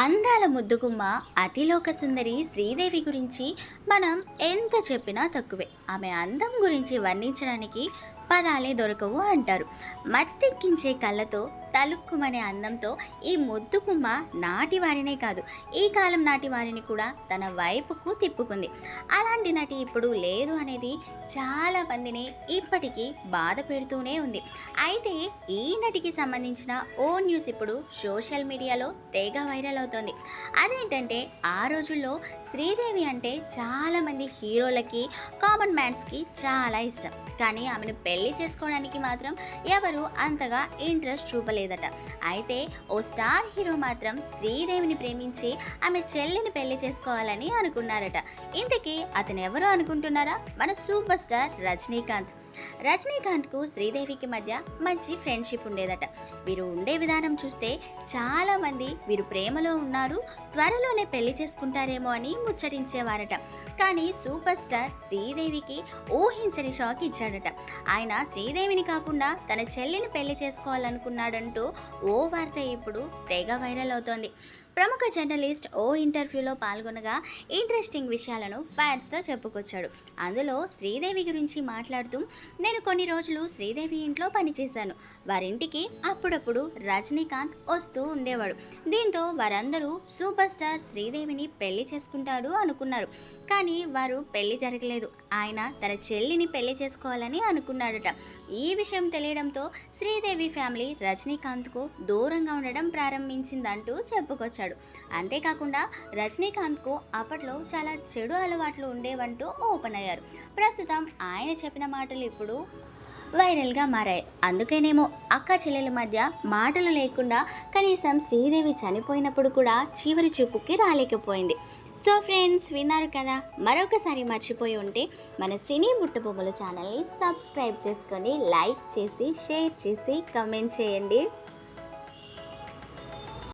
అందాల ముద్దుగుమ్మ అతిలోక సుందరి శ్రీదేవి గురించి మనం ఎంత చెప్పినా తక్కువే. ఆమె అందం గురించి వర్ణించడానికి పదాలే దొరకవు అంటారు. మత్తెక్కించే కళ్ళతో, తలుక్కుమనే అందంతో ఈ ముద్దుగుమ్మ నాటి వారినే కాదు, ఈ కాలం నాటి వారిని కూడా తన వైపుకు తిప్పుకుంది. అలాంటి నటి ఇప్పుడు లేదు అనేది చాలా మందిని ఇప్పటికీ బాధ పెడుతూనే ఉంది. అయితే ఈ నటికి సంబంధించిన ఓ న్యూస్ ఇప్పుడు సోషల్ మీడియాలో తెగ వైరల్ అవుతోంది. అదేంటంటే, ఆ రోజుల్లో శ్రీదేవి అంటే చాలామంది హీరోలకి, కామన్ మ్యాన్స్కి చాలా ఇష్టం. కానీ ఆమెను పెళ్లి చేసుకోవడానికి మాత్రం ఎవరు అంతగా ఇంట్రెస్ట్ చూపలేదట. అయితే ఓ స్టార్ హీరో మాత్రం శ్రీదేవిని ప్రేమించి ఆమె చెల్లిని పెళ్లి చేసుకోవాలని అనుకున్నారట. ఇంతకీ అతను ఎవరు అనుకుంటున్నారా? మన సూపర్ స్టార్ రజనీకాంత్. రజనీకాంత్కు శ్రీదేవికి మధ్య మంచి ఫ్రెండ్షిప్ ఉండేదట. వీరు ఉండే విధానం చూస్తే చాలామంది వీరు ప్రేమలో ఉన్నారు, త్వరలోనే పెళ్లి చేసుకుంటారేమో అని ముచ్చటించేవారట. కానీ సూపర్ స్టార్ శ్రీదేవికి ఊహించని షాక్ ఇచ్చాడట. ఆయన శ్రీదేవిని కాకుండా తన చెల్లిని పెళ్లి చేసుకోవాలనుకున్నాడంటూ ఓ వార్త ఇప్పుడు తెగ వైరల్ అవుతోంది. ప్రముఖ జర్నలిస్ట్ ఓ ఇంటర్వ్యూలో పాల్గొనగా ఇంట్రెస్టింగ్ విషయాలను ఫ్యాన్స్తో చెప్పుకొచ్చాడు. అందులో శ్రీదేవి గురించి మాట్లాడుతూ, నేను కొన్ని రోజులు శ్రీదేవి ఇంట్లో పనిచేశాను. వారింటికి అప్పుడప్పుడు రజనీకాంత్ వస్తూ ఉండేవాడు. దీంతో వారందరూ సూపర్ స్టార్ శ్రీదేవిని పెళ్లి చేసుకుంటాడు అనుకున్నారు. కానీ వారు పెళ్లి జరగలేదు. ఆయన తన చెల్లిని పెళ్లి చేసుకోవాలని అనుకున్నాడట. ఈ విషయం తెలియడంతో శ్రీదేవి ఫ్యామిలీ రజనీకాంత్కు దూరంగా ఉండడం ప్రారంభించిందంటూ చెప్పుకొచ్చాడు. అంతేకాకుండా రజనీకాంత్కు అప్పట్లో చాలా చెడు అలవాట్లు ఉండేవంటూ ఓపెన్ అయ్యారు. ప్రస్తుతం ఆయన చెప్పిన మాటలు ఇప్పుడు వైరల్గా మారాయి. అందుకేనేమో అక్క చెల్లెల మధ్య మాటలు లేకుండా కనీసం శ్రీదేవి చనిపోయినప్పుడు కూడా చివరి చూపుకి రాలేకపోయింది. సో ఫ్రెండ్స్, విన్నారు కదా. మరొకసారి మర్చిపోయి ఉంటే మన సినీ బుట్టబొమ్మల ఛానల్ని సబ్స్క్రైబ్ చేసుకొని, లైక్ చేసి, షేర్ చేసి, కమెంట్ చేయండి.